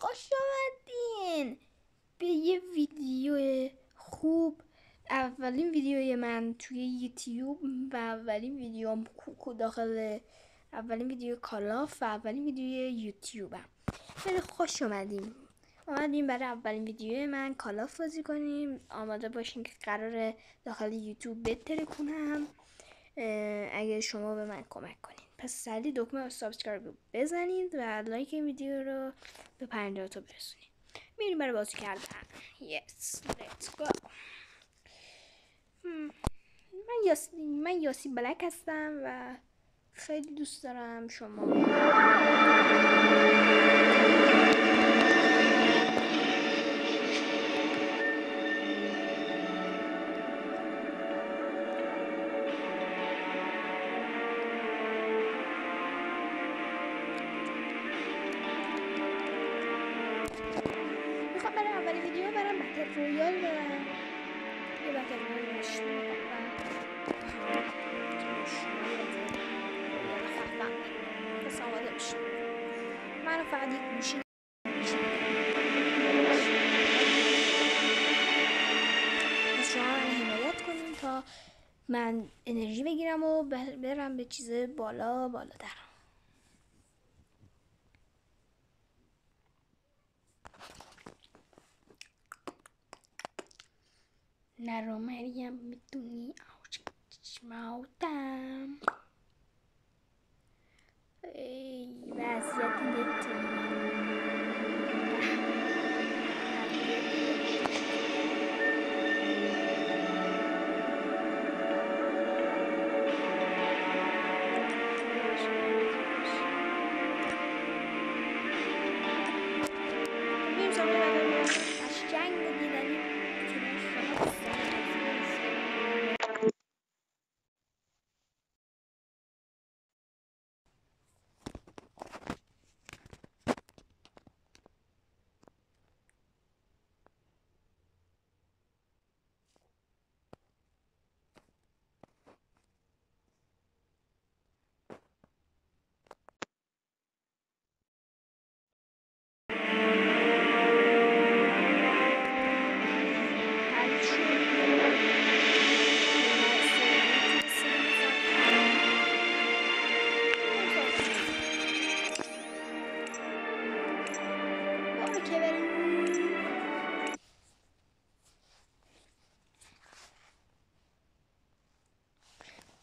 خوش آمدین به یه ویدیو خوب. اولین ویدیوی من توی یوتیوب و اولین ویدیوم کوکو داخل اولین ویدیو کالاف و اولین ویدیوی یوتیوبم. خیلی خوش اومدیم برای اولین ویدیوی من کالاف بازی کنیم. آماده باشین که قراره داخل یوتیوب بهتر کنم اگه شما به من کمک کنین. پس سریع دکمه سابسکرایب بزنید و لایک این ویدیو رو به 50 تا برسونید. میریم برای بازی کردن. Yes, let's go. من یاسی بلک هستم و خیلی دوست دارم شما میخوام برای اولین ویدیو برم بتل رویال برم. یه بتل رویال مشتی پس آماده بشیم. من فقط یک گوشی پس شما من حمایت کنیم تا من انرژی بگیرم و برم به چیز بالاتر. نرو مریم میدونی چشماتم ای وضعیت نتی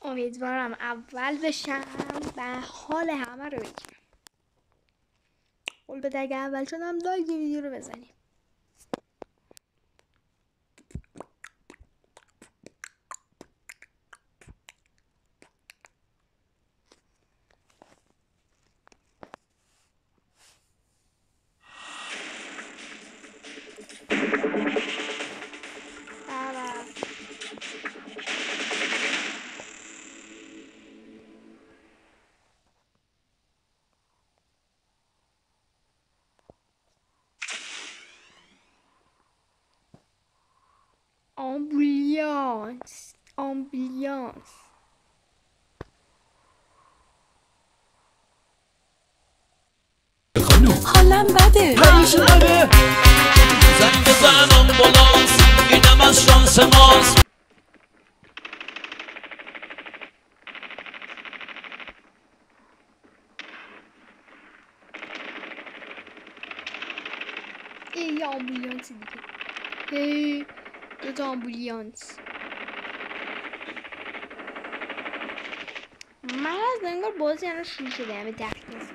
امیدوارم اول بشم و حال همه رو بگیرم. قول بده اگه اول شدم لایک ویدیو رو بزنیم. آمبولیانس حالم بده زنگ بزن آمبولانس اینم از شانس ماست. ای آمبولیانس دیگه. هی دوتا آمبولیانس. من از انگار بازی الان شروع شده همه دختست.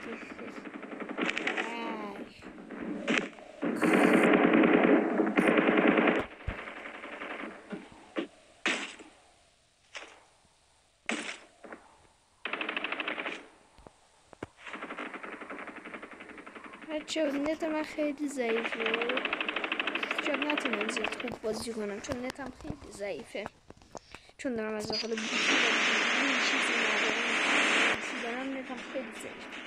بچه نت من خیلی ضعیفه. شاید نتونم زیاد خوب بازی کنم چون نتم خیلی ضعیفه. چون دارم از داخل گوشی چیزی ندارم نتم خیلی ضعیفه.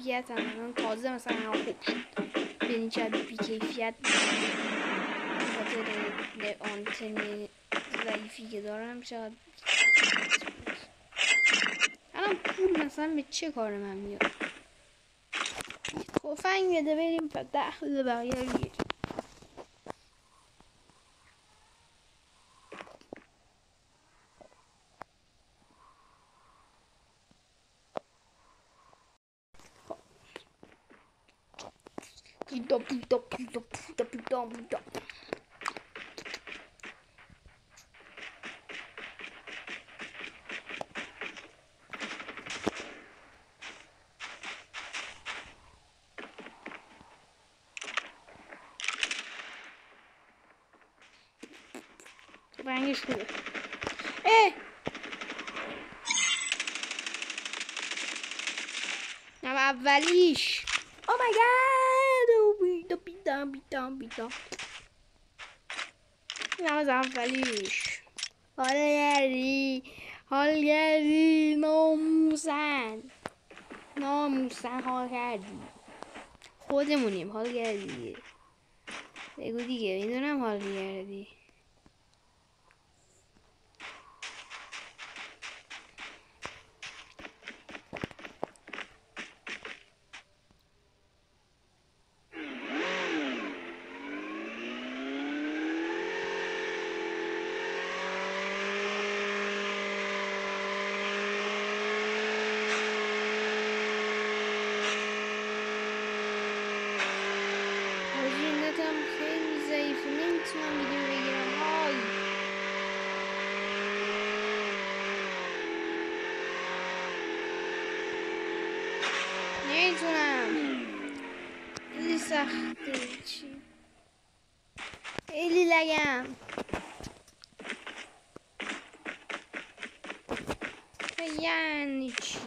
کیفیت هم تازه مثلا خوب شد. ببینید چه بی کیفیت خاطر آنتن ضعیفی که دارم چقدر الان پول مثلا به چه کار من میاد؟ تفنگ بده بریم 10 بده بقیه رو گیر. رنگش خوبه. نم اولیش. او مای گاد. بیدم. نم از اولیش. حالگردی ناموسن حال کردی. خودمونیم حال کردی. بگو دیگه میدونم حال کردی. خیلی ضعیفه نمیتونم ویدیو بگیرم. های نمیتونم. خیلی سخته. چی خیلی لگم. یعنی چی؟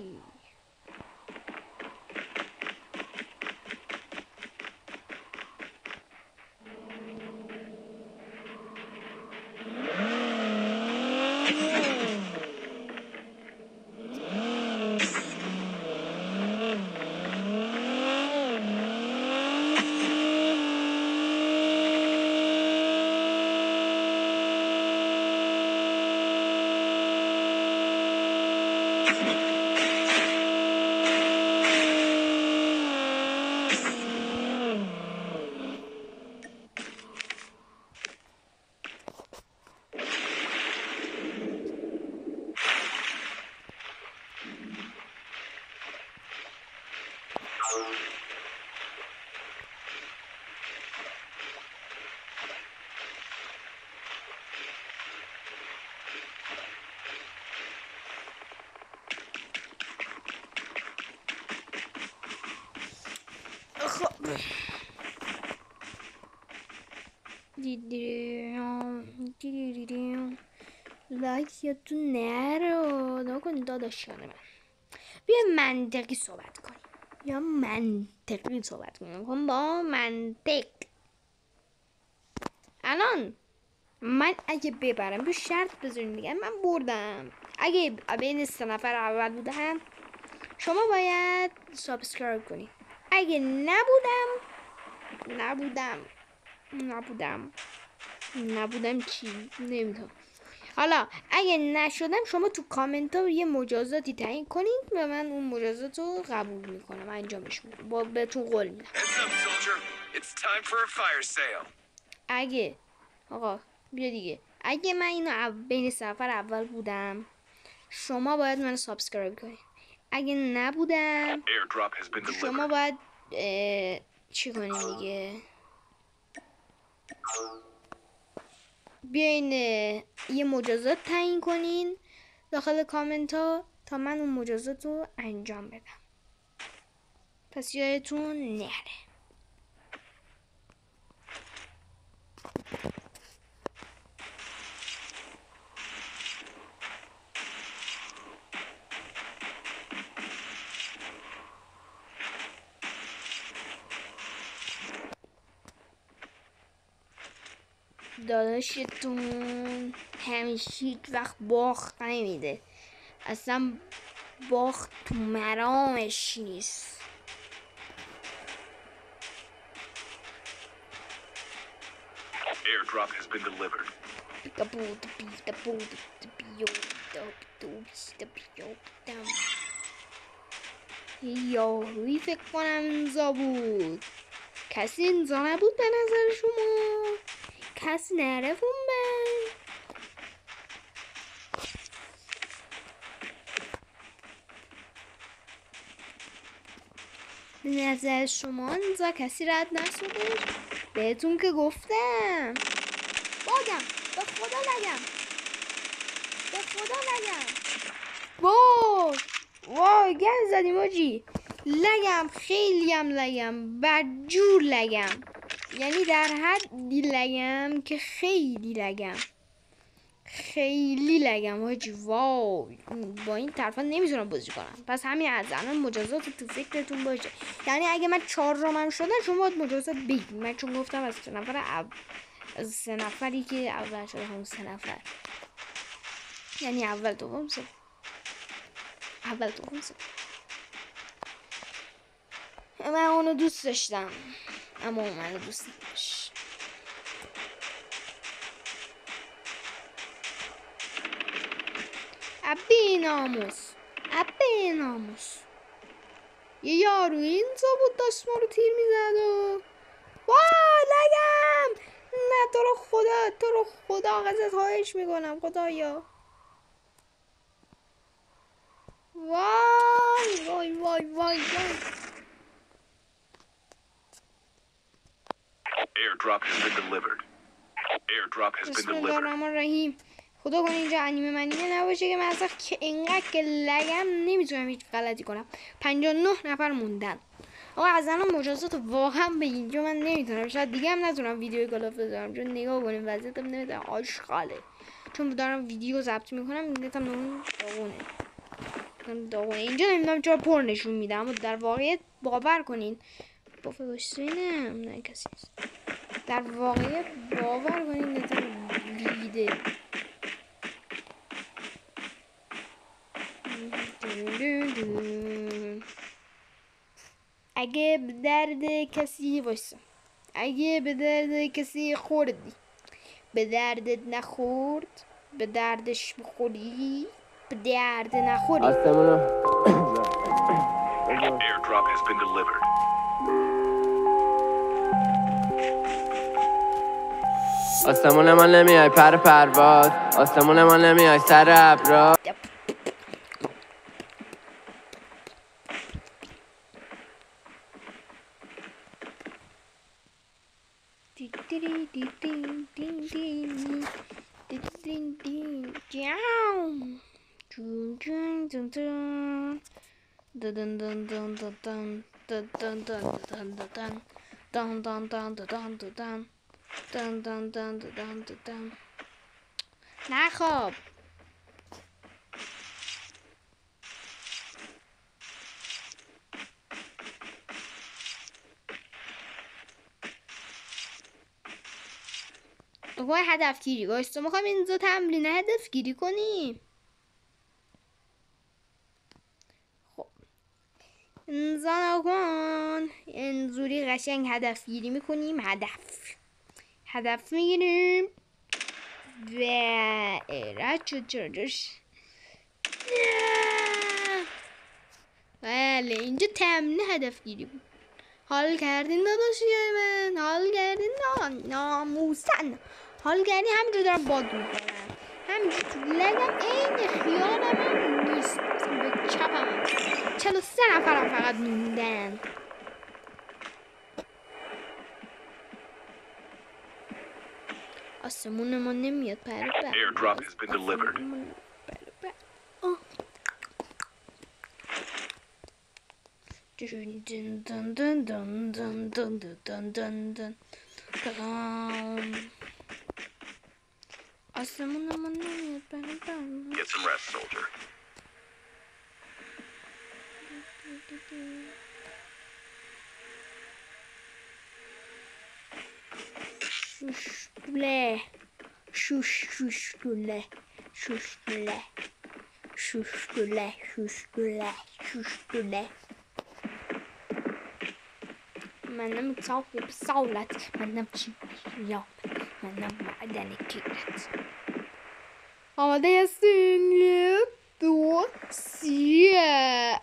لایک یادتون نرو. نکنید داداشان من. بیا منطقی صحبت کنیم. با منطق. الان من اگه ببرم بیا شرط بذارین دیگه. من بردم. اگه بین 3 نفر اول بودم شما باید سابسکرایب کنید. اگه نبودم چی نمیدونم. حالا اگه نشدم شما تو کامنت ها یه مجازاتی تعیین کنید و من اون مجازات رو قبول میکنم، انجامش میدم. بهتون قول میدم. اگه آقا بیا دیگه. اگه من اینو بین سفر اول بودم شما باید منو سابسکرایب کنید. اگه نبودم شما باید چی کنیم دیگه؟ بیاین یه مجازات تعیین کنین داخل کامنت ها تا من اون مجازات رو انجام بدم. پس یادتون نره. داداشتون همیشه هیچ وقت باخت نمیده. اصلا باخت تو مرامش نیست. Airdrop has been delivered. یاهویی فکر کنم اینجا بود. کسی اینجا نبود به نظر شما؟ کسی نرفت اون بر؟ به نظر شما اینجا کسی رد نشده؟ بهتون که گفتم باگم. به خدا لگم. وای گن زدیم آجی. لگم خیلی هم لگم. بدجور لگم. یعنی در حدی لگم که خیلی لگم آجی. وای با این طرفا نمیتونم بازی کنم. پس همین از الان مجازات تو فکرتون باشه. یعنی اگه من 4 رامم شده شما باید مجازات بگید. من چون گفتم از 3 نفری که اول شده همون 3 نفر. یعنی اول دوم سه. من اونو دوست داشتم اما اون منو دوست نداشت. ابی ناموس یه یارو اینجا بود داشت ما رو تیر میزد و وای لگم. نه تو رو خدا ازت خواهش میکنم خدایا. وای Airdrop has been delivered. بسم الله الرحمن الرحیم. خدا کنه اینجا انیمه منیمه نباشه که من اصلا که اینقدر که لگم نمیتونم هیچ غلطی کنم. 59 نفر موندن. آقا از الان مجازات واقعا بگین چون من نمیتونم. شاید دیگه هم نتونم ویدیوی کالاف بذارم چون نگاه کنیم وضعیتم نمیتونم آشغاله. چون دارم ویدیو ضبط میکنم نتم داغونه. اینجا نمیدونم چرا پر نشون میدم اما در واقعیت باور کنین با فلوشترینم نه کسی نیست. در واقعیت باور کنین نتم لیده. اگه به درد کسی وایسا. اگه به درد کسی خوردی به دردت نخورد به دردش بخوری به درد نخوری. Airdrop has been delivered. آسمون ما نمیای پر پرواز. آسمون ما نمیای سر ابرا. نخواب. وای هدف گیری وایستا میخوایم اینجا تمرین هدف گیری کنیم. خب اینجا نکن اینجوری قشنگ هدف گیری میکنیم. هدف میگیریم و رد شد چرجش. بله اینجا تمرین هدف گیری بود. حال کردین داداشیای من؟ حال کردین؟ ناموسن حال کردین. همینجا دارم باگ میکنم. همینجا تو لگم این خیالم هم نیست. مثلا به چپم 43 نفرم فقط موندن. آسمون ما نمیاد پر Airdrop has been delivered. آسمون ما نمیاد پر Get some rest, soldier. من نمیتونم بسالت من نمیتونم منم معدن کیرت. آماده هستین؟ 1 2 3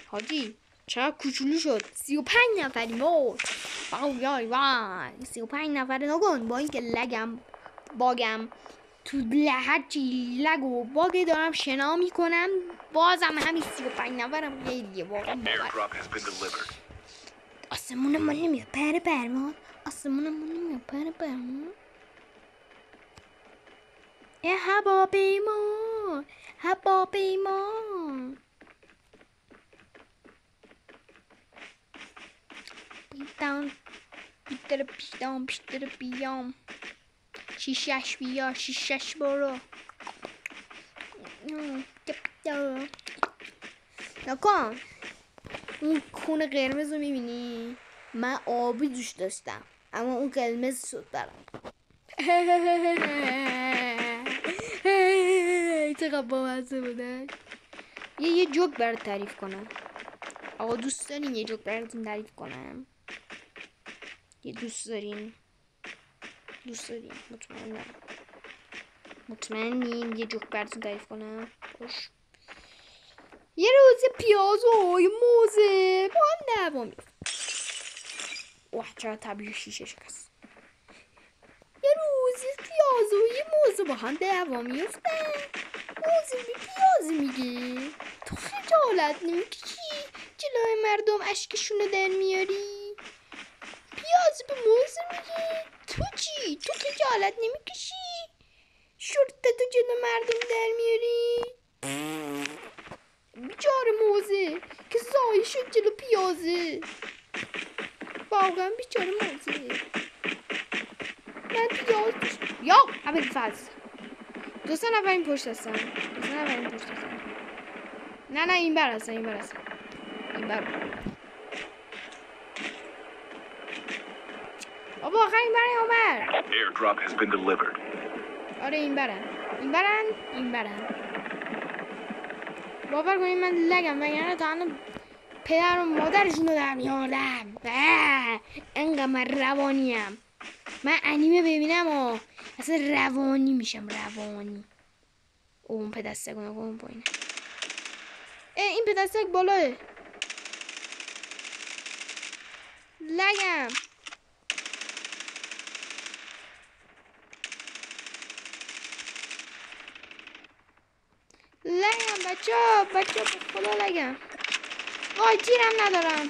حاجی چرا کوچولو شد؟ 35 نفریم او. وای 35 نفر نکن. با اینکه باگم تو هرچی لگ و باگ دارم شنا میکنم بازم همین 35 نفرم خیلیه واقعا. Airdrop has been delivered. آسمون ما نمیاد پر برمان. آسمون ما نمیاد پر برمان. هواپیما بیشتر بیام شیشش برو نکن. اون کون قرمز رو میبینی؟ من آبی دوست داشتم اما اون قرمز شد برام. چقدر بامزه بودن. یه جوک برات تعریف کنم. آقا دوست دارین یه جوک براتون تعریف کنم؟ یه دوست دارین مطمئنین یه جوک براتون تعریف کنم؟ باش. یه روز پیاز و یه موزه با هم دعوا می‌افتاد. اوه چرا طبیعی شیشه شکست. یه روز پیاز و یه موزه با هم دعوا می‌افتن. موزه به پیاز میگه تو خجالت نمیکشی جلوی مردم اشکشونو در میاری؟ پیاز به موزه میگه تو چی؟ تو خجالت نمیکشی شورتتو جلوی مردم در میاری؟ بیچاره موزه که زایی شد جلو پیازه. واقعا بیچاره موزه. من پیاز دوست یا اول فاز دوستان اول این پشت هستن. نه این بر هستن. این بر بابا آخه این برن یا بر؟ Airdrop has been delivered. آره این برن. باور کنید من لگم وگرنه تا الان پدر و مادرشونو در میارم. انقدر من روانیم. من انیمه ببینم و اصلا روانی میشم. اون پدستک اون پایینه. این پدستک بالاه. لگم بچه خدا لگم. وای تیرم ندارم.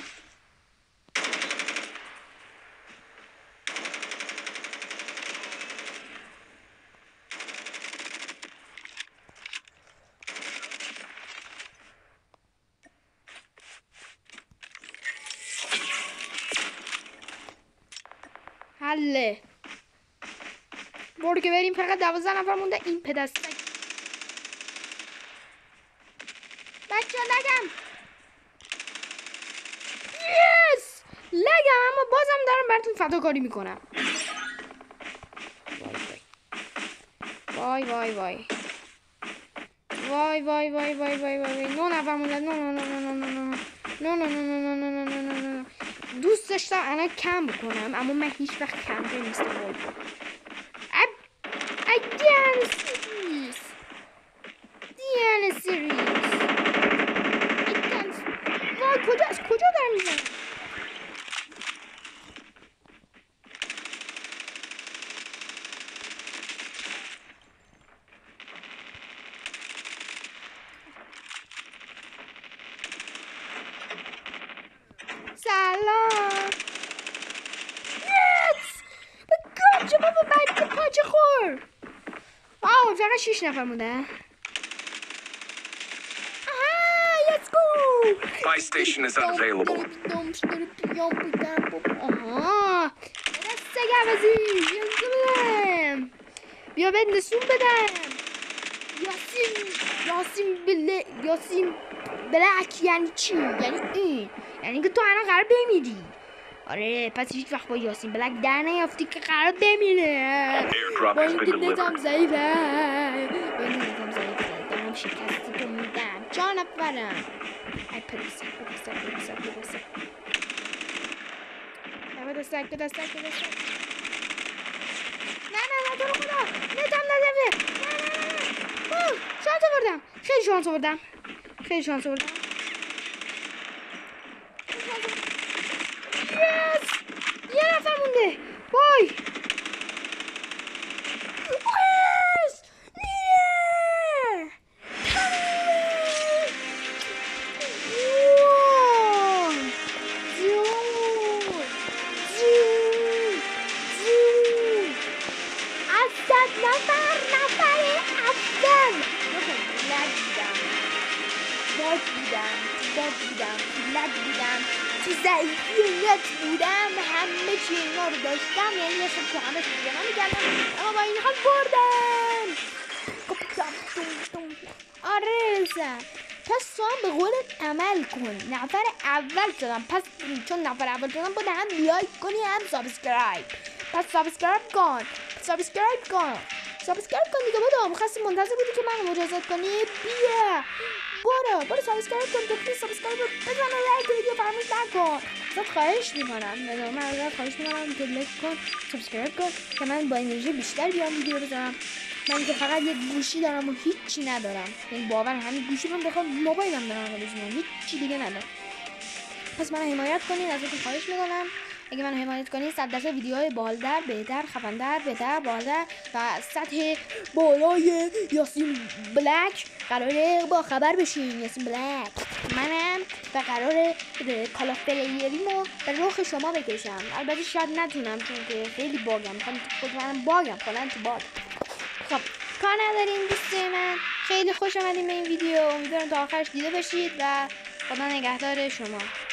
حله برو که بریم. فقط 12 نفر مونده. این پدستک بچه لگم. یس لگم اما بازم دارم براتون فداکاری میکنم. وای 9 نفر مونده. نه دوست داشتم الان کم بکنم اما من هیچ وقت کم نیستم. دیانه سیریس وای کجا دارم میزنم؟ سلام. بگم چه بابا بچه پاچه خور. فقط 6 نفر مونده. Buy station is unavailable. بیا بهت نشون بدم. یاسین بلک یعنی چی؟ یعنی این یعنی که تو الان قرار بمیری. آره پس هیچ وقت با یاسین بلک در نیافتی که قرار بمیره. با اینکه نتم ضعیفه دارم شکستی تو میدم. 4 نفرم. ای پدسک به دستک نه تو رو خدا نتم نزده نه شانس آوردم خیلی شانس آوردم یس یه نفر مونده وای تو ضعیفیت بودم همه چی اینا رو داشتم یعنی یه شب تو همه چی جمع می‌کردم اما با این حال بردم آره رسم پس تو هم به قولت عمل کن نفر اول شدم پس چون نفر اول شدم باید هم لایک کنی هم سابسکرایب پس سابسکرایب کن دیگه بودم خواستی منتظر بودی که من مجازات کنی بیا برو سابسکرایب کن دکتر سابسکرایب بزن و لایک ویدیو فراموش نکن ازت خواهش میکنم که لایک کن سابسکرایب کن که من با انرژی بیشتر بیام ویدیو بزنم من که فقط یه گوشی دارم و هیچی ندارم یعنی باور همین گوشی من بخوام موبایلم دارم بزنم هیچی دیگه ندارم پس منو حمایت کنین ازتون خواهش میکنم اگه منو حمایت کنین 100% ویدیوهای بالتر بهتر خفن‌تر بهتر بالاتر و سطح بالای یاسین بلک قراره با خبر بشین یاسین بلک منم و قراره کال آف پلیریمو به رخ شما بکشم البته شاید نتونم چون که خیلی باگم خود منم باگم کلا تو باگ خب کار ندارین دوستای من خیلی خوش آمدین به این ویدیو امیدوارم تا آخرش دیده باشید و خدا نگهدار شما